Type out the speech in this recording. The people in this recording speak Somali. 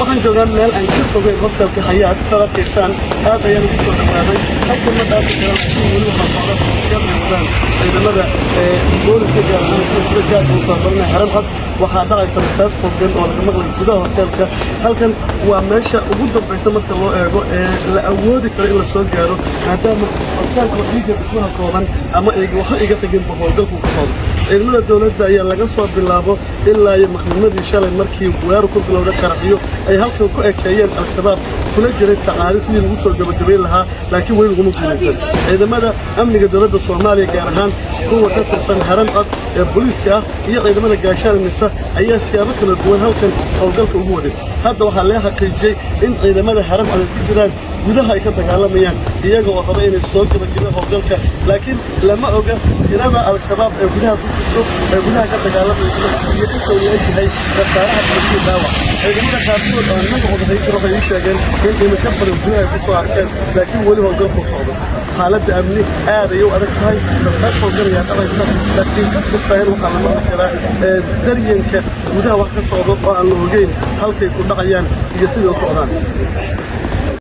waxaan joogaa meel aan ka fogay hotelka Hayaat Salaadkiisan aad ayaan ugu soo dhawaaday halka madaas kala wali waxaan socdaa gaarnaan ciidamada booliska gaarnaan sida gaarka u tababarnaa haram cad waxaa dhacaysa masaas fogan oo laga maqlay gudaha hotelka halkan waa meesha ugu dambaysa marka loo eego ee la awoodi karo in la soo gaaro maadaama hotelka xiga bismaha kooban ama waxa iga tagin howlgalku ku socdo ciidamada dawladda ayaa laga soo bilaabo ilaa iyo maqnimadii shalay markii weerar ku bilowday qaraxyo ay halkan ku ekeeyeen al-shabaab kula jiray tacaalid sidii lagu soo gabagabayn lahaa laakiin weli laguma guulaysan ciidamada amniga dawladda Soomaaliya gaar ahaan kuwa ka tirsan haram cad ee booliska ah iyo ciidamada gaashaanimisa ayaa siyaabo kala duwan halkan howlgalka ugu waday hadda waxaa la xaqiijiyay in ciidamada haram cad ku jiraan gudaha ay ka dagaalamayaan iyaga oo raba inay soo gabagabaan howlgalka laakiin lama oga tirada al-shabaab ee gudaha ku jirto ee gudaha ka dagaalamaysa iyo inta uu yahay qasaaraha bulshada daawac ciidamada qaarkood oo magacooda haysto waxay sheegeen in dhimasho badan gudaha ku soo arkeen laakiin weli howlgalku socdo xaaladda amni aad ayay u adag tahay dadka howlgalaya dhabaysa laakiin dadka faham waxa la maqli karaa daryanka gudaha wax ka socdo oo aan la ogeyn halkay ku dhacayaan iyo sida u socdaan